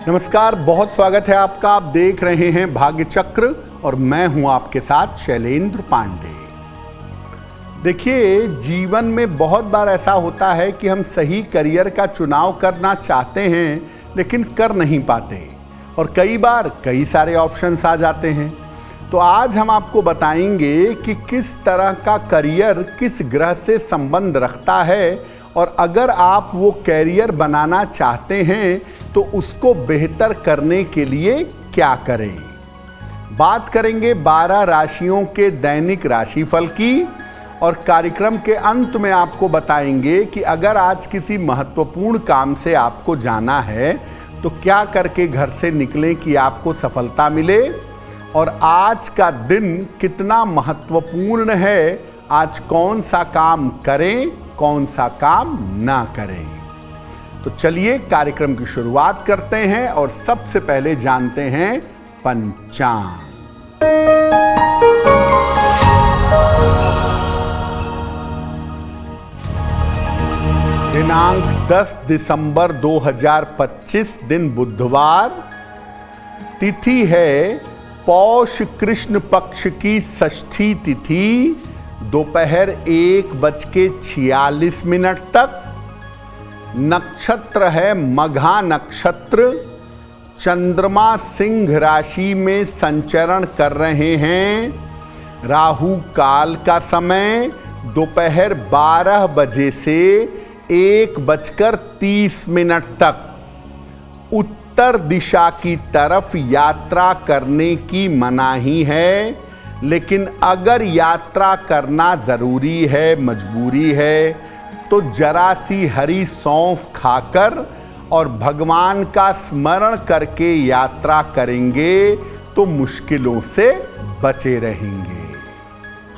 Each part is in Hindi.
नमस्कार, बहुत स्वागत है आपका। आप देख रहे हैं भाग्य चक्र और मैं हूं आपके साथ शैलेंद्र पांडे। देखिए, जीवन में बहुत बार ऐसा होता है कि हम सही करियर का चुनाव करना चाहते हैं लेकिन कर नहीं पाते और कई बार कई सारे ऑप्शंस आ जाते हैं। तो आज हम आपको बताएंगे कि किस तरह का करियर किस ग्रह से संबंध रखता है और अगर आप वो कैरियर बनाना चाहते हैं तो उसको बेहतर करने के लिए क्या करें। बात करेंगे 12 राशियों के दैनिक राशिफल की और कार्यक्रम के अंत में आपको बताएंगे कि अगर आज किसी महत्वपूर्ण काम से आपको जाना है तो क्या करके घर से निकलें कि आपको सफलता मिले और आज का दिन कितना महत्वपूर्ण है, आज कौन सा काम करें कौन सा काम ना करें। तो चलिए कार्यक्रम की शुरुआत करते हैं और सबसे पहले जानते हैं पंचांग। दिनांक 10 दिसंबर 2025, दिन बुधवार, तिथि है पौष कृष्ण पक्ष की षष्ठी तिथि, दोपहर 1:46 तक। नक्षत्र है मघा नक्षत्र। चंद्रमा सिंह राशि में संचरण कर रहे हैं। राहु काल का समय दोपहर 12 बजे से 1:30 तक। उत्तर दिशा की तरफ यात्रा करने की मनाही है, लेकिन अगर यात्रा करना ज़रूरी है, मजबूरी है, तो जरा सी हरी सौंफ खाकर और भगवान का स्मरण करके यात्रा करेंगे तो मुश्किलों से बचे रहेंगे।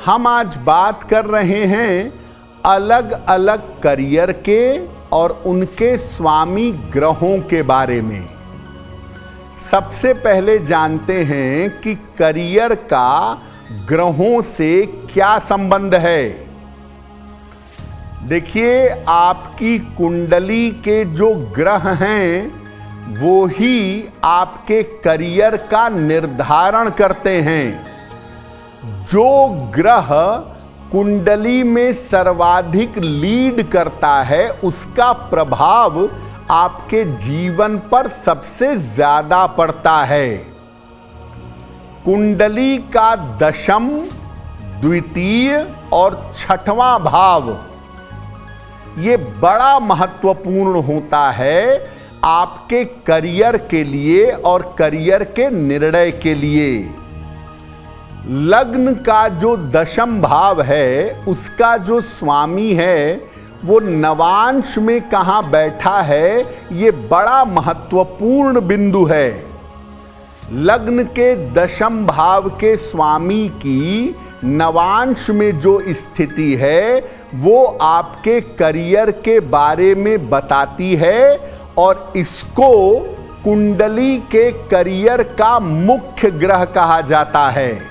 हम आज बात कर रहे हैं अलग अलग करियर के और उनके स्वामी ग्रहों के बारे में। सबसे पहले जानते हैं कि करियर का ग्रहों से क्या संबंध है। देखिए, आपकी कुंडली के जो ग्रह हैं वो ही आपके करियर का निर्धारण करते हैं। जो ग्रह कुंडली में सर्वाधिक लीड करता है उसका प्रभाव आपके जीवन पर सबसे ज्यादा पड़ता है। कुंडली का दशम, द्वितीय और छठवां भाव ये बड़ा महत्वपूर्ण होता है आपके करियर के लिए और करियर के निर्णय के लिए। लग्न का जो दशम भाव है उसका जो स्वामी है वो नवांश में कहाँ बैठा है, ये बड़ा महत्वपूर्ण बिंदु है। लग्न के दशम भाव के स्वामी की नवांश में जो स्थिति है वो आपके करियर के बारे में बताती है और इसको कुंडली के करियर का मुख्य ग्रह कहा जाता है।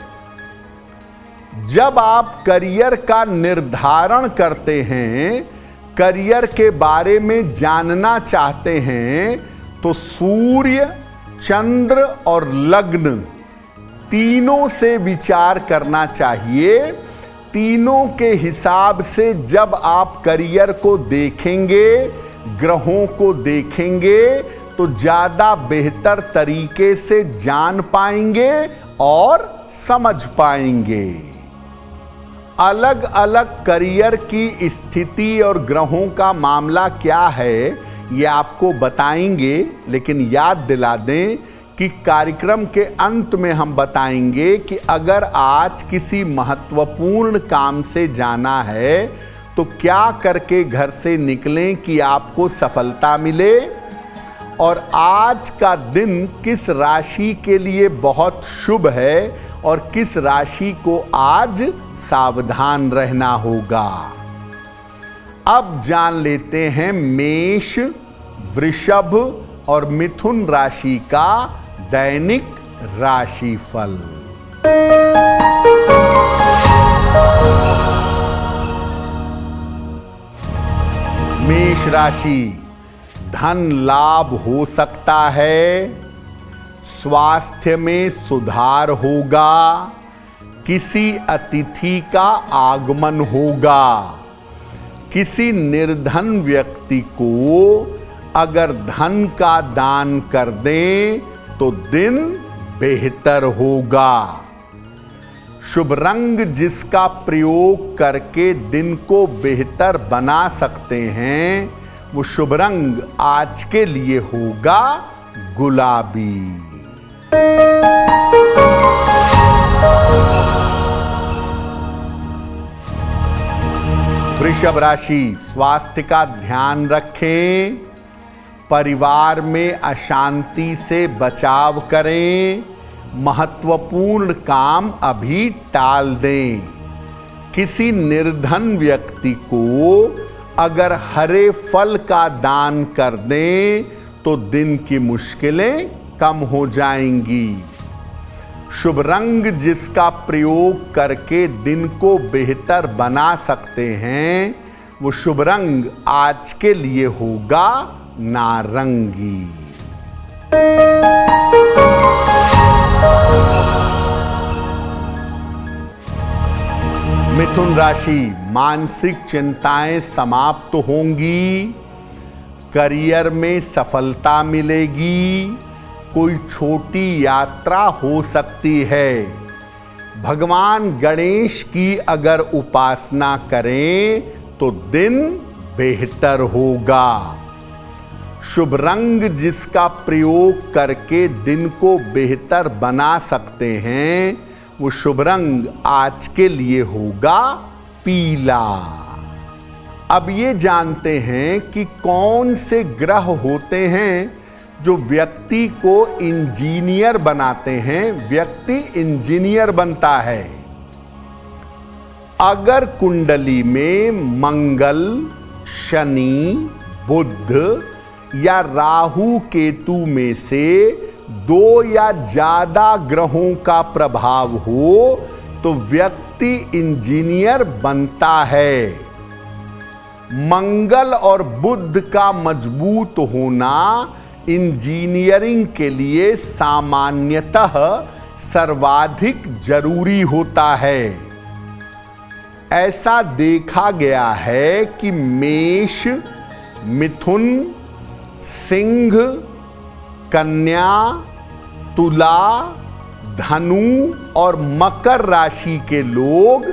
जब आप करियर का निर्धारण करते हैं, करियर के बारे में जानना चाहते हैं, तो सूर्य, चंद्र और लग्न तीनों से विचार करना चाहिए। तीनों के हिसाब से जब आप करियर को देखेंगे, ग्रहों को देखेंगे, तो ज़्यादा बेहतर तरीके से जान पाएंगे और समझ पाएंगे। अलग अलग करियर की स्थिति और ग्रहों का मामला क्या है ये आपको बताएंगे, लेकिन याद दिला दें कि कार्यक्रम के अंत में हम बताएंगे कि अगर आज किसी महत्वपूर्ण काम से जाना है तो क्या करके घर से निकलें कि आपको सफलता मिले और आज का दिन किस राशि के लिए बहुत शुभ है और किस राशि को आज सावधान रहना होगा। अब जान लेते हैं मेष, वृषभ और मिथुन राशि का दैनिक राशिफल। मेष राशि, धन लाभ हो सकता है, स्वास्थ्य में सुधार होगा, किसी अतिथि का आगमन होगा। किसी निर्धन व्यक्ति को अगर धन का दान कर दें तो दिन बेहतर होगा। शुभ रंग जिसका प्रयोग करके दिन को बेहतर बना सकते हैं, वो शुभ रंग आज के लिए होगा गुलाबी। वृषभ राशि, स्वास्थ्य का ध्यान रखें, परिवार में अशांति से बचाव करें, महत्वपूर्ण काम अभी टाल दें। किसी निर्धन व्यक्ति को अगर हरे फल का दान कर दें तो दिन की मुश्किलें कम हो जाएंगी। शुभ रंग जिसका प्रयोग करके दिन को बेहतर बना सकते हैं, वो शुभ रंग आज के लिए होगा नारंगी। मिथुन राशि, मानसिक चिंताएं समाप्त होंगी, करियर में सफलता मिलेगी, कोई छोटी यात्रा हो सकती है। भगवान गणेश की अगर उपासना करें तो दिन बेहतर होगा। शुभ रंग जिसका प्रयोग करके दिन को बेहतर बना सकते हैं, वो शुभ रंग आज के लिए होगा पीला। अब ये जानते हैं कि कौन से ग्रह होते हैं जो व्यक्ति को इंजीनियर बनाते हैं। व्यक्ति इंजीनियर बनता है अगर कुंडली में मंगल, शनि, बुध या राहु केतु में से दो या ज्यादा ग्रहों का प्रभाव हो तो व्यक्ति इंजीनियर बनता है। मंगल और बुध का मजबूत होना इंजीनियरिंग के लिए सामान्यतः सर्वाधिक जरूरी होता है। ऐसा देखा गया है कि मेष, मिथुन, सिंह, कन्या, तुला, धनु और मकर राशि के लोग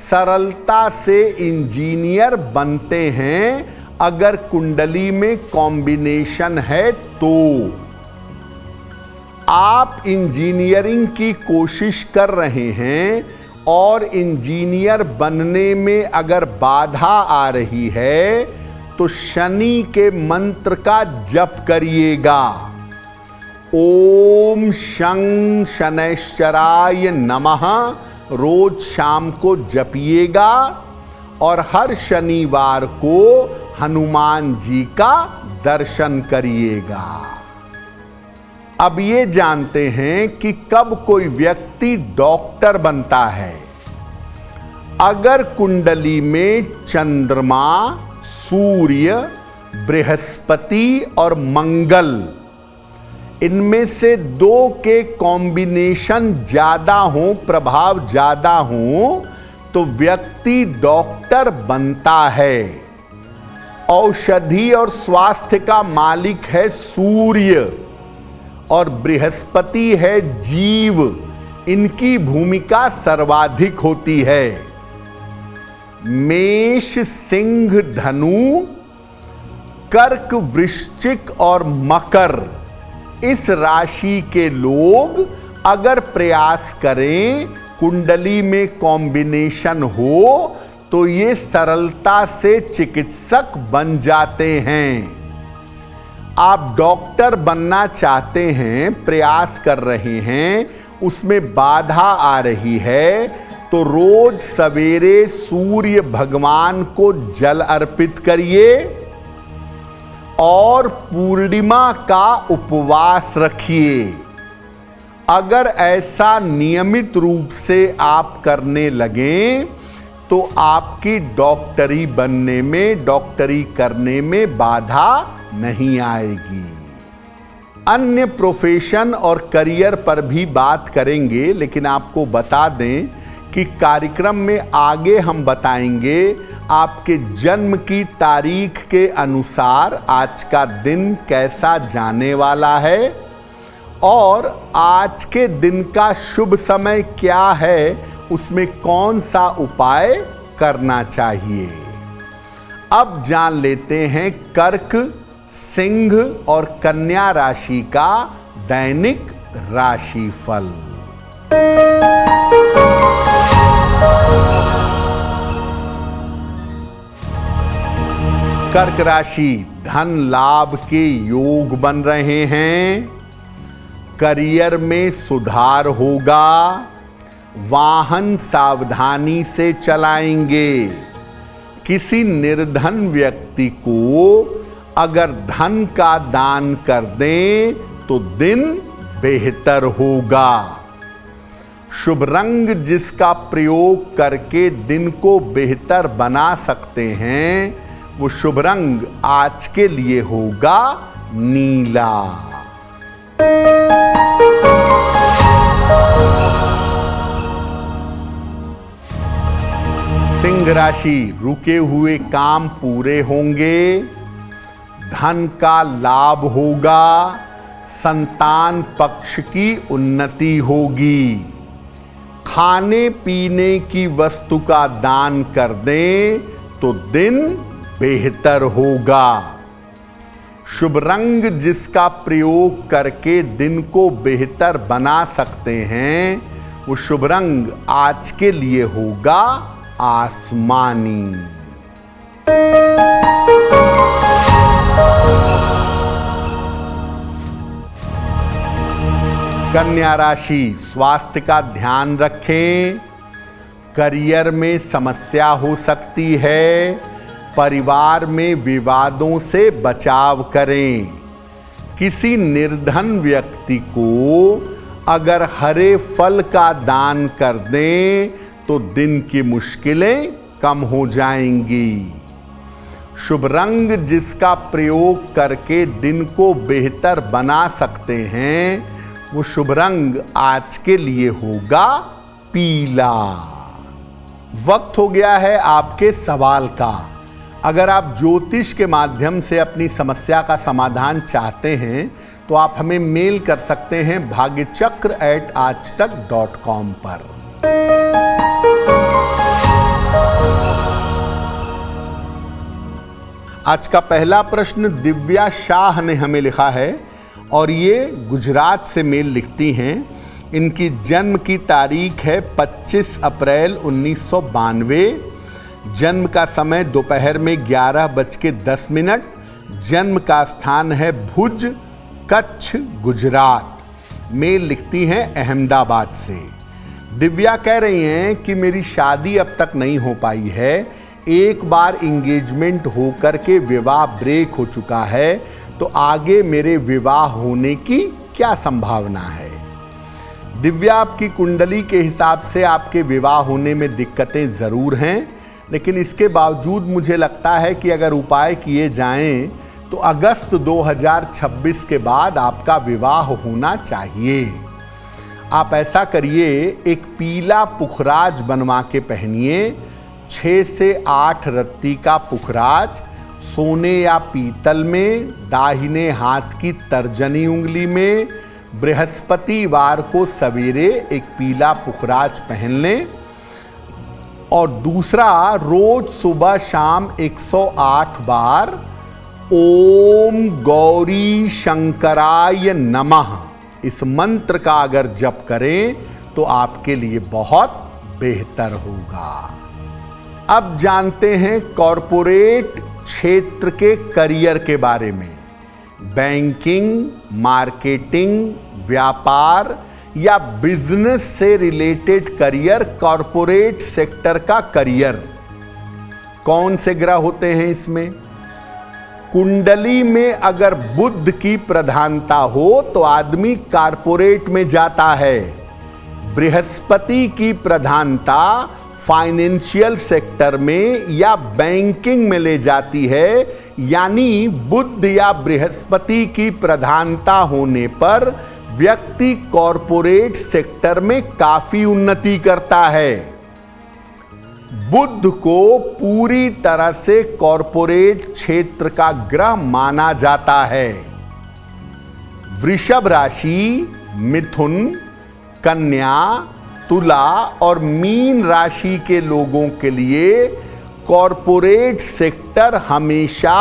सरलता से इंजीनियर बनते हैं अगर कुंडली में कॉम्बिनेशन है तो। आप इंजीनियरिंग की कोशिश कर रहे हैं और इंजीनियर बनने में अगर बाधा आ रही है तो शनि के मंत्र का जप करिएगा। ओम शं शनैश्चराय नमः रोज शाम को जपिएगा और हर शनिवार को हनुमान जी का दर्शन करिएगा। अब ये जानते हैं कि कब कोई व्यक्ति डॉक्टर बनता है। अगर कुंडली में चंद्रमा, सूर्य, बृहस्पति और मंगल इनमें से दो के कॉम्बिनेशन ज्यादा हो, प्रभाव ज्यादा हो तो व्यक्ति डॉक्टर बनता है। औषधि और स्वास्थ्य का मालिक है सूर्य और बृहस्पति है जीव। इनकी भूमिका सर्वाधिक होती है। मेष, सिंह, धनु, कर्क, वृश्चिक और मकर इस राशि के लोग अगर प्रयास करें, कुंडली में कॉम्बिनेशन हो तो ये सरलता से चिकित्सक बन जाते हैं। आप डॉक्टर बनना चाहते हैं, प्रयास कर रहे हैं, उसमें बाधा आ रही है तो रोज सवेरे सूर्य भगवान को जल अर्पित करिए और पूर्णिमा का उपवास रखिए। अगर ऐसा नियमित रूप से आप करने लगें तो आपकी डॉक्टरी बनने में, डॉक्टरी करने में बाधा नहीं आएगी। अन्य प्रोफेशन और करियर पर भी बात करेंगे, लेकिन आपको बता दें कि कार्यक्रम में आगे हम बताएंगे आपके जन्म की तारीख के अनुसार आज का दिन कैसा जाने वाला है और आज के दिन का शुभ समय क्या है, उसमें कौन सा उपाय करना चाहिए। अब जान लेते हैं कर्क, सिंह और कन्या राशि का दैनिक राशिफल। कर्क राशि, धन लाभ के योग बन रहे हैं, करियर में सुधार होगा, वाहन सावधानी से चलाएंगे। किसी निर्धन व्यक्ति को अगर धन का दान कर दें तो दिन बेहतर होगा। शुभ रंग जिसका प्रयोग करके दिन को बेहतर बना सकते हैं, वो शुभ रंग आज के लिए होगा नीला। सिंह राशि, रुके हुए काम पूरे होंगे, धन का लाभ होगा, संतान पक्ष की उन्नति होगी। खाने पीने की वस्तु का दान कर दें तो दिन बेहतर होगा। शुभ रंग जिसका प्रयोग करके दिन को बेहतर बना सकते हैं, वो शुभ रंग आज के लिए होगा आसमानी। कन्या राशि, स्वास्थ्य का ध्यान रखें, करियर में समस्या हो सकती है, परिवार में विवादों से बचाव करें। किसी निर्धन व्यक्ति को अगर हरे फल का दान कर दें तो दिन की मुश्किलें कम हो जाएंगी। शुभ रंग जिसका प्रयोग करके दिन को बेहतर बना सकते हैं, वो शुभ रंग आज के लिए होगा पीला। वक्त हो गया है आपके सवाल का। अगर आप ज्योतिष के माध्यम से अपनी समस्या का समाधान चाहते हैं तो आप हमें मेल कर सकते हैं bhagyachakra@aajtak.com पर। आज का पहला प्रश्न दिव्या शाह ने हमें लिखा है और ये गुजरात से मेल लिखती हैं। इनकी जन्म की तारीख है 25 अप्रैल 1992। जन्म का समय दोपहर में 11:10। जन्म का स्थान है भुज, कच्छ, गुजरात। मेल लिखती हैं अहमदाबाद से। दिव्या कह रही हैं कि मेरी शादी अब तक नहीं हो पाई है, एक बार इंगेजमेंट होकर के विवाह ब्रेक हो चुका है, तो आगे मेरे विवाह होने की क्या संभावना है। दिव्या, आपकी कुंडली के हिसाब से आपके विवाह होने में दिक्कतें ज़रूर हैं, लेकिन इसके बावजूद मुझे लगता है कि अगर उपाय किए जाएं तो अगस्त 2026 के बाद आपका विवाह होना चाहिए। आप ऐसा करिए, एक पीला पुखराज बनवा के पहनिए, 6 से 8 रत्ती का पुखराज, सोने या पीतल में, दाहिने हाथ की तर्जनी उंगली में। बृहस्पतिवार को सवेरे एक पीला पुखराज पहन लें और दूसरा, रोज सुबह शाम 108 बार ओम गौरी शंकराय नमः इस मंत्र का अगर जप करें तो आपके लिए बहुत बेहतर होगा। अब जानते हैं कॉरपोरेट क्षेत्र के करियर के बारे में। बैंकिंग, मार्केटिंग, व्यापार या बिजनेस से रिलेटेड करियर, कॉरपोरेट सेक्टर का करियर। कौन से ग्रह होते हैं इसमें? कुंडली में अगर बुध की प्रधानता हो तो आदमी कॉरपोरेट में जाता है। बृहस्पति की प्रधानता फाइनेंशियल सेक्टर में या बैंकिंग में ले जाती है। यानी बुध या बृहस्पति की प्रधानता होने पर व्यक्ति कॉरपोरेट सेक्टर में काफी उन्नति करता है। बुध को पूरी तरह से कॉरपोरेट क्षेत्र का ग्रह माना जाता है। वृषभ राशि, मिथुन, कन्या, तुला और मीन राशि के लोगों के लिए कॉरपोरेट सेक्टर हमेशा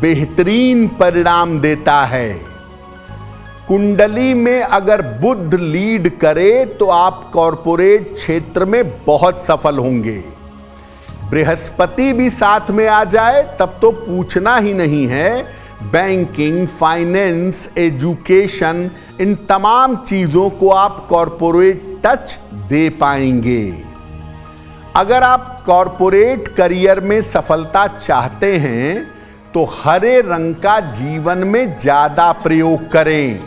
बेहतरीन परिणाम देता है। कुंडली में अगर बुध लीड करे तो आप कॉरपोरेट क्षेत्र में बहुत सफल होंगे। बृहस्पति भी साथ में आ जाए तब तो पूछना ही नहीं है। बैंकिंग, फाइनेंस, एजुकेशन, इन तमाम चीजों को आप कॉरपोरेट टच दे पाएंगे। अगर आप कॉरपोरेट करियर में सफलता चाहते हैं तो हरे रंग का जीवन में ज्यादा प्रयोग करें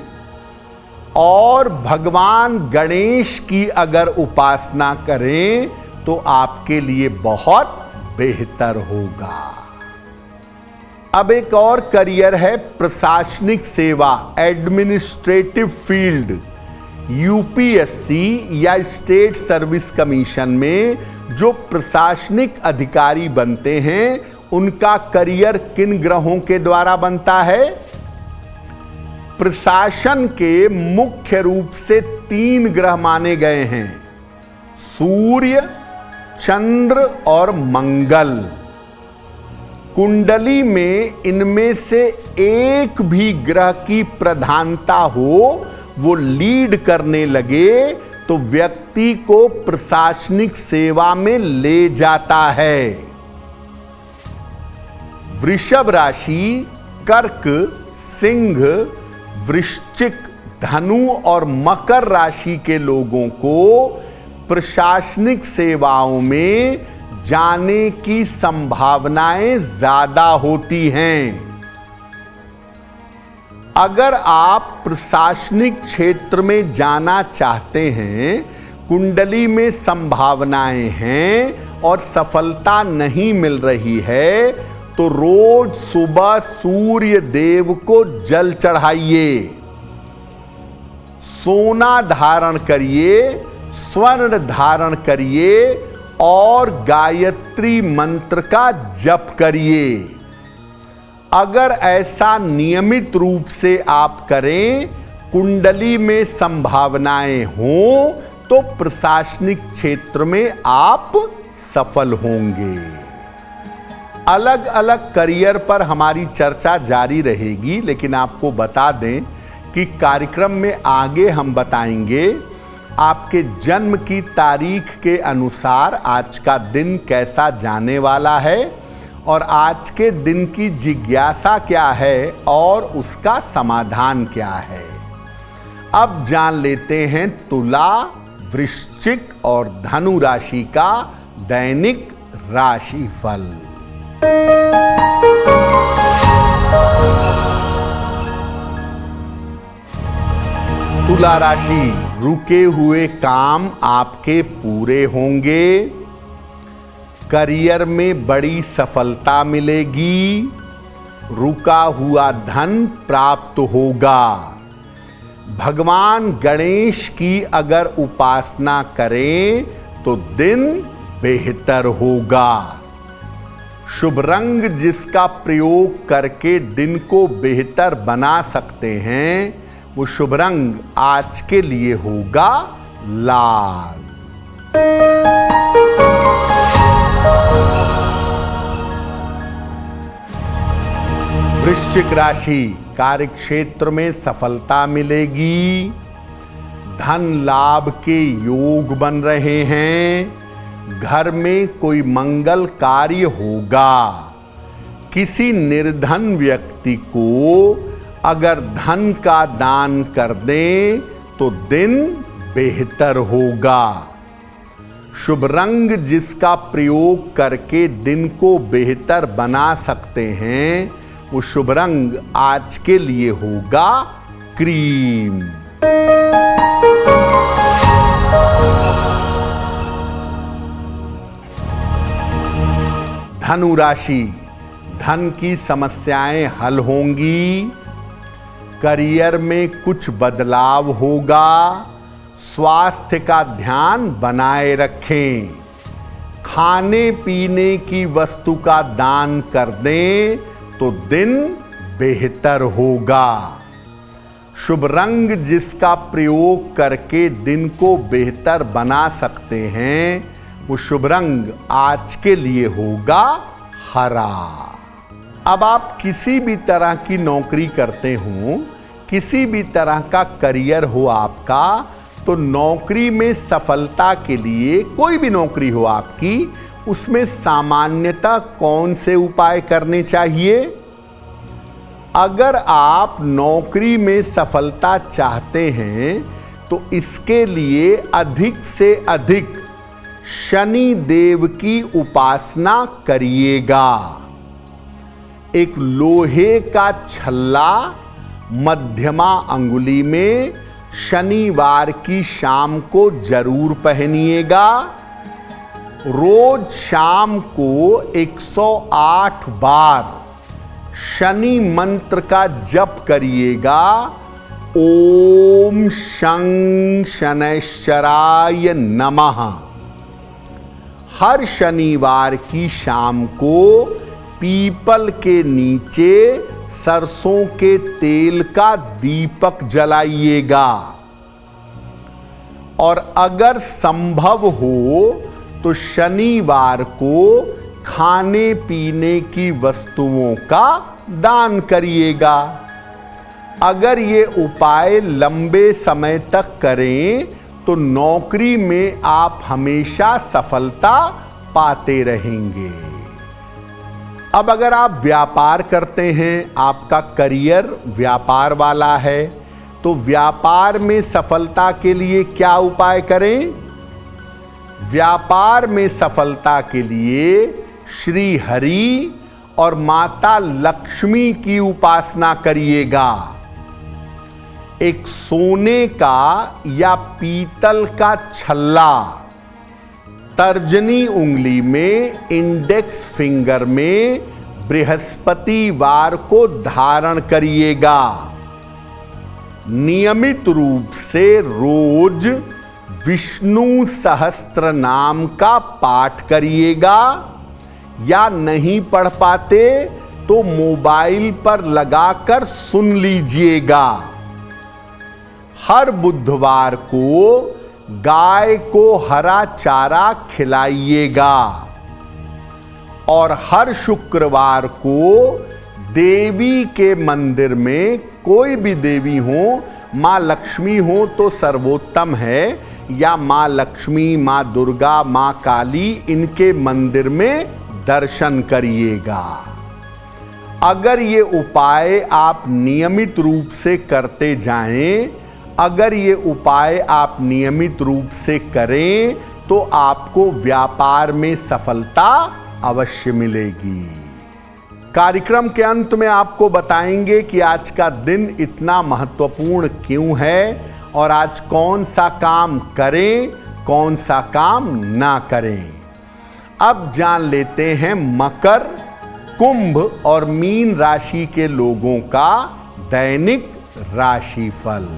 और भगवान गणेश की अगर उपासना करें तो आपके लिए बहुत बेहतर होगा। अब एक और करियर है प्रशासनिक सेवा, एडमिनिस्ट्रेटिव फील्ड। यूपीएससी या स्टेट सर्विस कमीशन में जो प्रशासनिक अधिकारी बनते हैं उनका करियर किन ग्रहों के द्वारा बनता है? प्रशासन के मुख्य रूप से 3 ग्रह माने गए हैं, सूर्य, चंद्र और मंगल। कुंडली में इनमें से एक भी ग्रह की प्रधानता हो, वो लीड करने लगे तो व्यक्ति को प्रशासनिक सेवा में ले जाता है। वृषभ राशि, कर्क, सिंह, वृश्चिक, धनु और मकर राशि के लोगों को प्रशासनिक सेवाओं में जाने की संभावनाएं ज्यादा होती हैं। अगर आप प्रशासनिक क्षेत्र में जाना चाहते हैं, कुंडली में संभावनाएं हैं और सफलता नहीं मिल रही है, तो रोज सुबह सूर्य देव को जल चढ़ाइए, सोना धारण करिए, स्वर्ण धारण करिए और गायत्री मंत्र का जप करिए। अगर ऐसा नियमित रूप से आप करें, कुंडली में संभावनाएं हों तो प्रशासनिक क्षेत्र में आप सफल होंगे। अलग अलग करियर पर हमारी चर्चा जारी रहेगी, लेकिन आपको बता दें कि कार्यक्रम में आगे हम बताएंगे आपके जन्म की तारीख के अनुसार आज का दिन कैसा जाने वाला है और आज के दिन की जिज्ञासा क्या है और उसका समाधान क्या है। अब जान लेते हैं तुला, वृश्चिक और धनु राशि का दैनिक राशिफल। तुला राशि, रुके हुए काम आपके पूरे होंगे। करियर में बड़ी सफलता मिलेगी। रुका हुआ धन प्राप्त होगा। भगवान गणेश की अगर उपासना करें तो दिन बेहतर होगा। शुभ रंग जिसका प्रयोग करके दिन को बेहतर बना सकते हैं, वो शुभ रंग आज के लिए होगा लाल। वृश्चिक राशि, कार्य क्षेत्र में सफलता मिलेगी। धन लाभ के योग बन रहे हैं। घर में कोई मंगल कार्य होगा। किसी निर्धन व्यक्ति को अगर धन का दान कर दें तो दिन बेहतर होगा। शुभ रंग जिसका प्रयोग करके दिन को बेहतर बना सकते हैं, वो शुभ रंग आज के लिए होगा क्रीम। धनु राशि, धन की समस्याएं हल होंगी। करियर में कुछ बदलाव होगा। स्वास्थ्य का ध्यान बनाए रखें। खाने पीने की वस्तु का दान कर दें तो दिन बेहतर होगा। शुभ रंग जिसका प्रयोग करके दिन को बेहतर बना सकते हैं, वो शुभ रंग आज के लिए होगा हरा। अब आप किसी भी तरह की नौकरी करते हो, किसी भी तरह का करियर हो आपका, तो नौकरी में सफलता के लिए, कोई भी नौकरी हो आपकी, उसमें सामान्यतः कौन से उपाय करने चाहिए? अगर आप नौकरी में सफलता चाहते हैं तो इसके लिए अधिक से अधिक शनि देव की उपासना करिएगा। एक लोहे का छल्ला मध्यमा अंगुली में शनिवार की शाम को जरूर पहनिएगा। रोज शाम को 108 बार शनि मंत्र का जप करिएगा। ओम शं शनैश्चराय नमः। हर शनिवार की शाम को पीपल के नीचे सरसों के तेल का दीपक जलाइएगा। और अगर संभव हो तो शनिवार को खाने पीने की वस्तुओं का दान करिएगा। अगर ये उपाय लंबे समय तक करें तो नौकरी में आप हमेशा सफलता पाते रहेंगे। अब अगर आप व्यापार करते हैं, आपका करियर व्यापार वाला है, तो व्यापार में सफलता के लिए क्या उपाय करें? व्यापार में सफलता के लिए श्री हरि और माता लक्ष्मी की उपासना करिएगा। एक सोने का या पीतल का छल्ला तर्जनी उंगली में, इंडेक्स फिंगर में बृहस्पतिवार को धारण करिएगा। नियमित रूप से रोज विष्णु सहस्त्र नाम का पाठ करिएगा, या नहीं पढ़ पाते तो मोबाइल पर लगाकर सुन लीजिएगा। हर बुधवार को गाय को हरा चारा खिलाइएगा। और हर शुक्रवार को देवी के मंदिर में, कोई भी देवी हो, माँ लक्ष्मी हो तो सर्वोत्तम है, या माँ लक्ष्मी, माँ दुर्गा, माँ काली, इनके मंदिर में दर्शन करिएगा। अगर ये उपाय आप नियमित रूप से करते जाएं, अगर ये उपाय आप नियमित रूप से करें तो आपको व्यापार में सफलता अवश्य मिलेगी। कार्यक्रम के अंत में आपको बताएंगे कि आज का दिन इतना महत्वपूर्ण क्यों है और आज कौन सा काम करें, कौन सा काम ना करें। अब जान लेते हैं मकर, कुंभ और मीन राशि के लोगों का दैनिक राशिफल।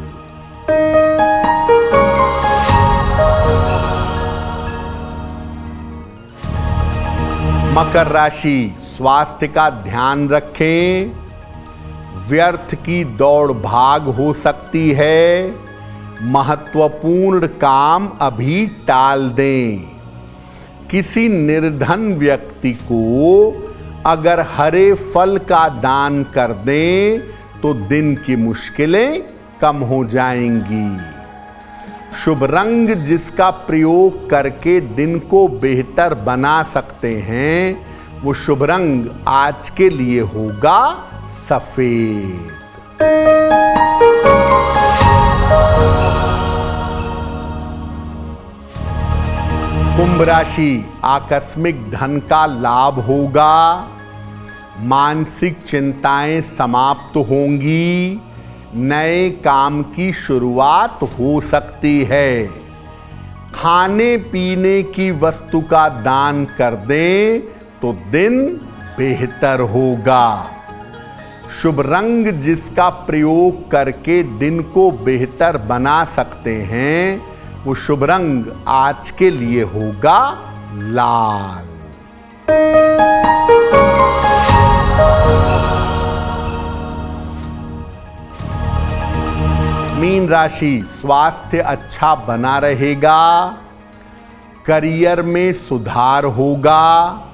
मकर राशि, स्वास्थ्य का ध्यान रखें। व्यर्थ की दौड़ भाग हो सकती है। महत्वपूर्ण काम अभी टाल दें। किसी निर्धन व्यक्ति को अगर हरे फल का दान कर दें तो दिन की मुश्किलें कम हो जाएंगी। शुभ रंग जिसका प्रयोग करके दिन को बेहतर बना सकते हैं, वो शुभ रंग आज के लिए होगा सफेद। कुंभ राशि, आकस्मिक धन का लाभ होगा। मानसिक चिंताएं समाप्त होंगी। नए काम की शुरुआत हो सकती है। खाने पीने की वस्तु का दान कर दें तो दिन बेहतर होगा। शुभ रंग जिसका प्रयोग करके दिन को बेहतर बना सकते हैं, वो शुभ रंग आज के लिए होगा लाल। मीन राशि, स्वास्थ्य अच्छा बना रहेगा, करियर में सुधार होगा,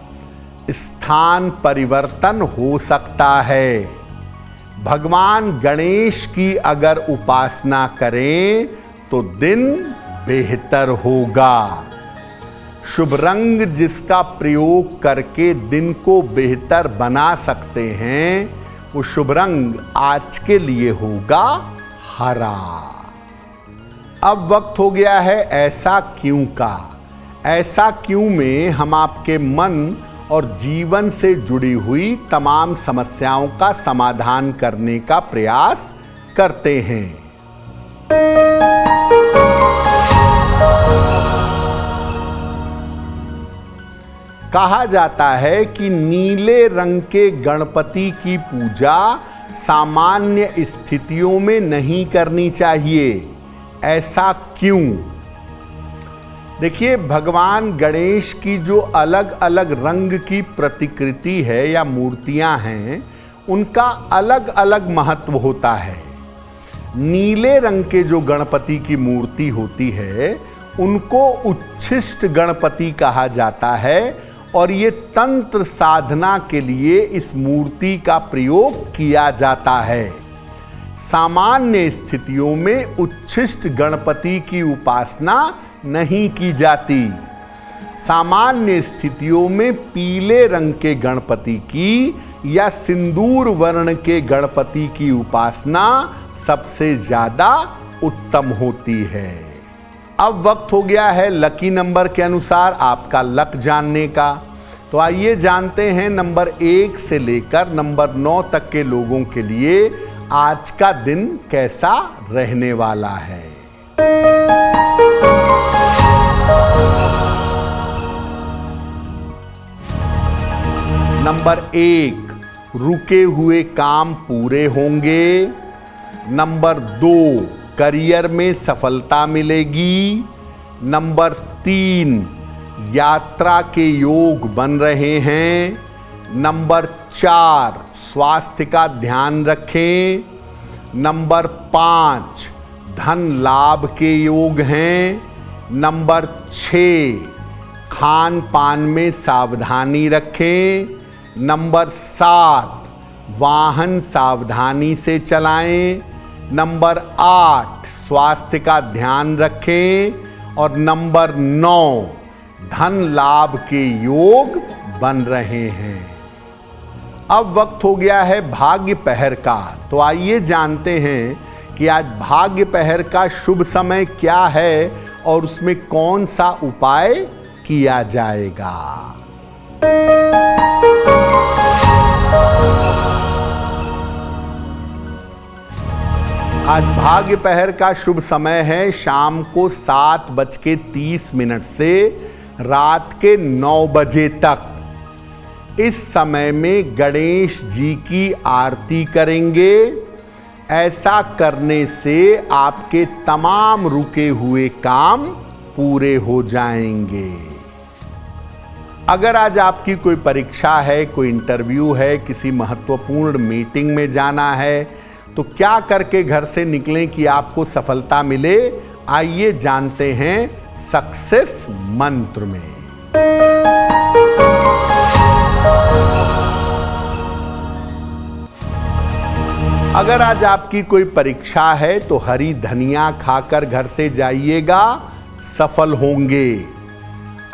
स्थान परिवर्तन हो सकता है। भगवान गणेश की अगर उपासना करें तो दिन बेहतर होगा। शुभ रंग जिसका प्रयोग करके दिन को बेहतर बना सकते हैं, वो शुभ रंग आज के लिए होगा हरा। अब वक्त हो गया है ऐसा क्यों का। ऐसा क्यों में हम आपके मन और जीवन से जुड़ी हुई तमाम समस्याओं का समाधान करने का प्रयास करते हैं। कहा जाता है कि नीले रंग के गणपति की पूजा सामान्य स्थितियों में नहीं करनी चाहिए। ऐसा क्यों? देखिए, भगवान गणेश की जो अलग अलग रंग की प्रतिकृति है या मूर्तियां हैं, उनका अलग अलग महत्व होता है। नीले रंग के जो गणपति की मूर्ति होती है, उनको उच्छिष्ट गणपति कहा जाता है और ये तंत्र साधना के लिए इस मूर्ति का प्रयोग किया जाता है। सामान्य स्थितियों में उच्छिष्ट गणपति की उपासना नहीं की जाती। सामान्य स्थितियों में पीले रंग के गणपति की या सिंदूर वर्ण के गणपति की उपासना सबसे ज्यादा उत्तम होती है। अब वक्त हो गया है लकी नंबर के अनुसार आपका लक जानने का। तो आइए जानते हैं नंबर 1 से लेकर नंबर 9 तक के लोगों के लिए आज का दिन कैसा रहने वाला है। नंबर 1, रुके हुए काम पूरे होंगे। नंबर 2, करियर में सफलता मिलेगी। नंबर 3, यात्रा के योग बन रहे हैं। नंबर 4, स्वास्थ्य का ध्यान रखें। नंबर 5, धन लाभ के योग हैं। नंबर 6, खान पान में सावधानी रखें। नंबर 7, वाहन सावधानी से चलाएं। नंबर 8, स्वास्थ्य का ध्यान रखें। और नंबर 9, धन लाभ के योग बन रहे हैं। अब वक्त हो गया है भाग्य पहर का। तो आइए जानते हैं कि आज भाग्य पहर का शुभ समय क्या है और उसमें कौन सा उपाय किया जाएगा। आज भाग्य पहर का शुभ समय है शाम को 7:30 से रात के 9 बजे तक। इस समय में गणेश जी की आरती करेंगे। ऐसा करने से आपके तमाम रुके हुए काम पूरे हो जाएंगे। अगर आज आपकी कोई परीक्षा है, कोई इंटरव्यू है, किसी महत्वपूर्ण मीटिंग में जाना है, तो क्या करके घर से निकलें कि आपको सफलता मिले? आइए जानते हैं सक्सेस मंत्र में। अगर आज आपकी कोई परीक्षा है तो हरी धनिया खाकर घर से जाइएगा, सफल होंगे।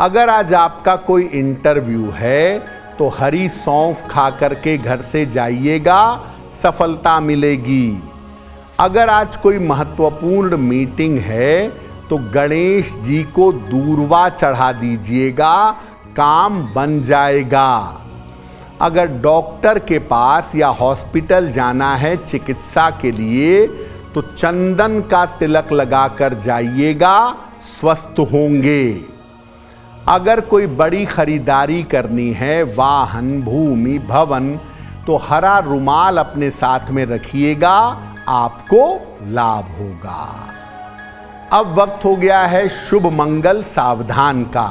अगर आज आपका कोई इंटरव्यू है तो हरी सौंफ खाकर के घर से जाइएगा, सफलता मिलेगी। अगर आज कोई महत्वपूर्ण मीटिंग है तो गणेश जी को दूर्वा चढ़ा दीजिएगा, काम बन जाएगा। अगर डॉक्टर के पास या हॉस्पिटल जाना है चिकित्सा के लिए तो चंदन का तिलक लगाकर जाइएगा, स्वस्थ होंगे। अगर कोई बड़ी खरीदारी करनी है, वाहन, भूमि, भवन, तो हरा रुमाल अपने साथ में रखिएगा, आपको लाभ होगा। अब वक्त हो गया है शुभ मंगल सावधान का।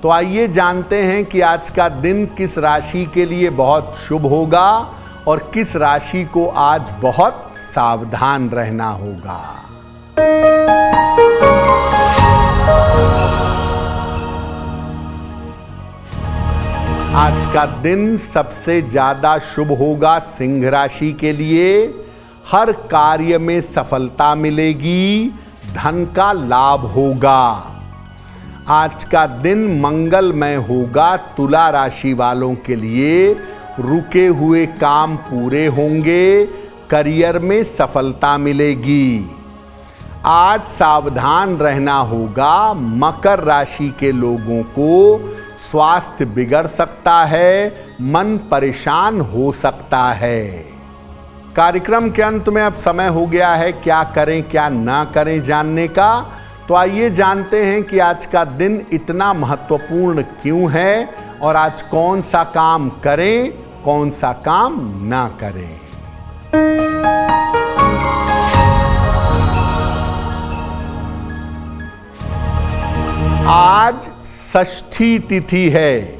तो आइए जानते हैं कि आज का दिन किस राशि के लिए बहुत शुभ होगा और किस राशि को आज बहुत सावधान रहना होगा। आज का दिन सबसे ज्यादा शुभ होगा सिंह राशि के लिए। हर कार्य में सफलता मिलेगी, धन का लाभ होगा। आज का दिन मंगलमय होगा तुला राशि वालों के लिए। रुके हुए काम पूरे होंगे, करियर में सफलता मिलेगी। आज सावधान रहना होगा मकर राशि के लोगों को। स्वास्थ्य बिगड़ सकता है, मन परेशान हो सकता है। कार्यक्रम के अंत में अब समय हो गया है क्या करें क्या ना करें जानने का। तो आइए जानते हैं कि आज का दिन इतना महत्वपूर्ण क्यों है और आज कौन सा काम करें, कौन सा काम ना करें। आज षष्ठी तिथि है।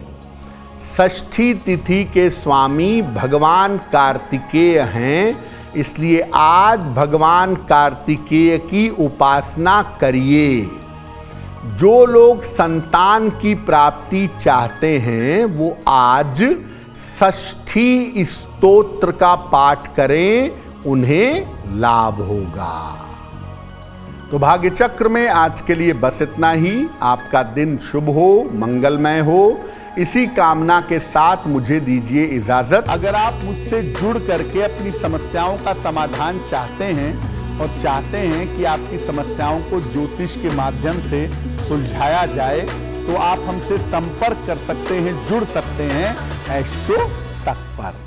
षष्ठी तिथि के स्वामी भगवान कार्तिकेय हैं, इसलिए आज भगवान कार्तिकेय की उपासना करिए। जो लोग संतान की प्राप्ति चाहते हैं वो आज षष्ठी स्तोत्र का पाठ करें, उन्हें लाभ होगा। तो भाग्य चक्र में आज के लिए बस इतना ही। आपका दिन शुभ हो, मंगलमय हो, इसी कामना के साथ मुझे दीजिए इजाजत। अगर आप मुझसे जुड़ करके अपनी समस्याओं का समाधान चाहते हैं और चाहते हैं कि आपकी समस्याओं को ज्योतिष के माध्यम से सुलझाया जाए, तो आप हमसे संपर्क कर सकते हैं, जुड़ सकते हैं एस्ट्रो तक पर।